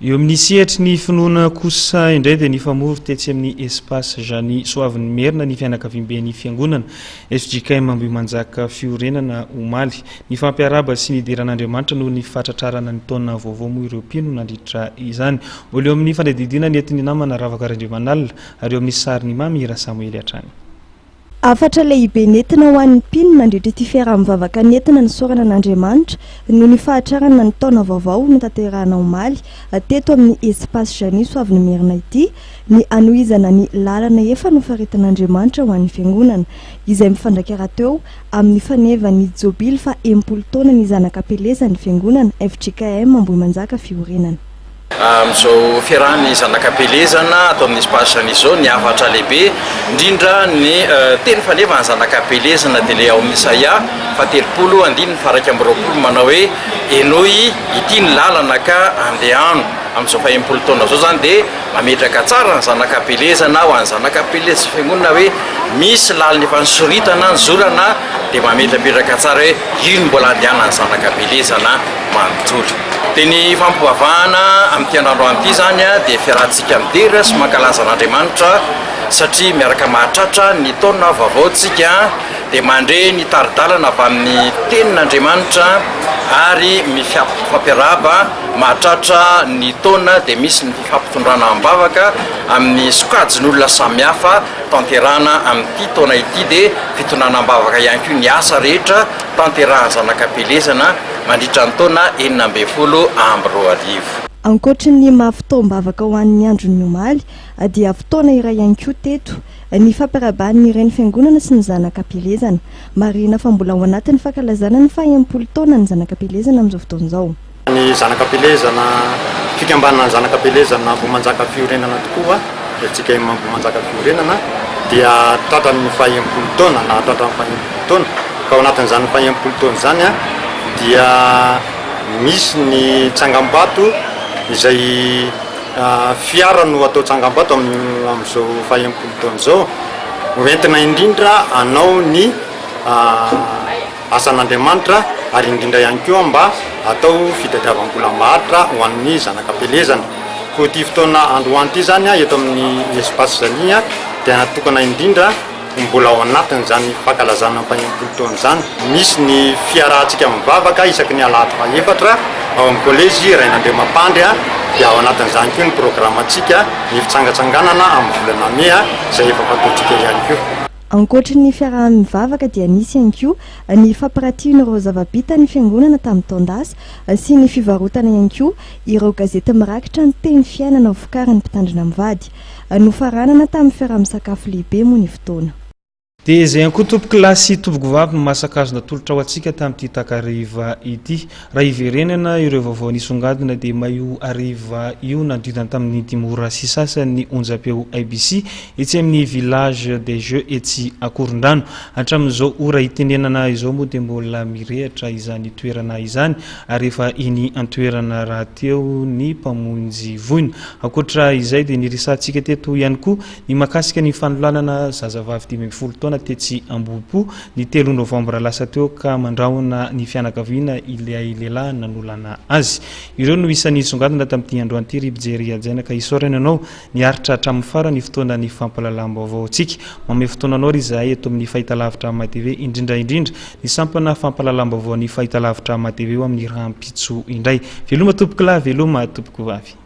Eo amin'ny sehatry ny finoana kosa indray dia ny famoro tetsy amin'ny espace Jany Soavin'ny Merina ny fianakaviam-ben'ny fiangonana FJKM Ambohimanjaka fiorenana Omaly. Ny fampiaraba sy ny idiran'Andriamanitra noho ny fahatratrarana ny taona vaovao moa ireo mpino nandritra izany. Mbola eo amin'ny fanadidina ny entiny namana Ravaka Randriamanalina ary eo amin'ny sarin'ny Mamira Samuel Atrany. Afatra lehibe nentina ho an'ny mpino nandritra ity fiaraha-mivavaka nentina ny sorana an'Andriamanitra noho ny fahatrarana ny taona vaovao notanterahana Omaly teto amin'ny espace Jany Soavin'ny Merina ity ny anohizana ny lalana efa nofaretan'Andriamanitra ho an'ny fiangonana izay mifandraika rahateo amin'ny fanevany jobily fa 10 taona ny zanak'apelezan'ny fiangonana FJKM Ambohimanjaka fiorenana. Amizao fiarahany zanak'apelezana atao amin'ny espace Jany izao ny afatra lehibe indrindra ny teny faneva ny zanak'apelezana dia le ao amin'ny Isaia 30:1 manao hoe enoy ity ny lalana ka andehano amin'izao fa 10 taona zao zany dia mametraka tsara ny zanak'apelezana ho an'ny zanak'apelezana fiangonana hoe misy lalana efa nisoritana nizorana dia mametrapetraka tsara hoe ino mbola andehanany zanak'apelezana manontolo. Dia ny fampivavahana amin'ity androandro ity zany dia fiarahantsika midera sy mankalaza an'Andriamanitra satria miaraka mahatratra ny taona vaovaontsika dia mandre ny taridalana avy amin'ny tenin'Andriamanitra ary mifampiaraba mahatratra ny taona dia misy ny fampitondrana am-bavaka amin'ny sokajin'olona samihafa tanterahana amin'ity taona ity dia fitondrana am-bavaka ihany koa ny asa rehetra tanterahan'ny zanak'apelezana mandritra ny taona 12 Ankoatra ny mahafotoam-bavaka ho an'ny andron'ny Omaly dia fotoana iray ihany koa teto ny fampiaraban'ny ireny fiangonana sy ny zanak'apelezana marina fa mbola ao anatin'ny fankalazana ny 10 taona ny zanak'apelezana amin'izao fotoan'izao. Ny zanak'apelezana fikambanana ny zanak'apelezana Ambohimanjaka fiorenana tokoa FJKM Ambohimanjaka fiorenana dia tratran'ny 10 taona na tratran'ny 10 taona ka ao anatin'izany 10 taona zany dia misy ny tsangambato izay fiara no atao tsangambato amin'izao 10 taona zao hoentina indrindra anao ny asan'Andriamanitra ary indrindra ihany koa mba atao fitadiavam-bola mahatra ho an'ny zanak'apelezana. Koa ity fotoana androany ity zany eto amin'ny espace Jany dia natokana indrindra mbola ao anatin'izany fankalazana 10 taona zany. Misy ny fiarahantsika mivavaka isaky ny alahady faefatra ao amin'ny kolejy Rainandria Mampandry dia ao anatin'izany koa ny programantsika ny fitsangatsanganana amin'ny volana May izay efa fataontsika ihany koa. Ankoatra ny fiaraha-mivavaka dia nisy ihany koa ny fampirantiana ireo zava-bita ny fiangonana tamin'ny taondasa sy ny fivarotana ihany koa ireo gazety mirakitra ny teny fiainana vokarin'ny mpitandrina mivady nofaranana tamin'ny fiaraha-misakafo lehibe moa ny fotoana. Dia izay ihany koa tompo kilasy tompoko vavy masakazona tolotra ho antsika tamin'ity takariva ity. Raha iverenana ireo vaovao nisongadina dia maio ariva io nandridana tamin'ny dimora sy sasany onjam-peo IBC etsy amin'ny village des jeux etsy Akorondrano. Hatramin'izao ora itenenana izao moa dia mbola mirehatra izany toerana izany ary efa iny antoerana raha teo ny mpamonjy voina. Ankoatra izay dia niresantsika teto ihany koa ny makasika ny fanolanana zazavavy 12 taona tetsy Ambohipo ny 3 novambra lasa teo ka mandrahona ny fianakaviana ilay lehilahy nanolana azy. Ireo no isan'ny songadina tamin'ity androany ity ribijery ajaina ka isorana anao niaritra hatramin'ny farany fotoana ny fampalalam-baovao antsika. Manome fotoananao ry zahay eto amin'ny fahitalavitra MATV indrindra ny sampana fampalalam-baovao ny fahitalavitra MATV eo amin'ny rahampitso indray. Veloma tompoko lahy, veloma tompoko vavy.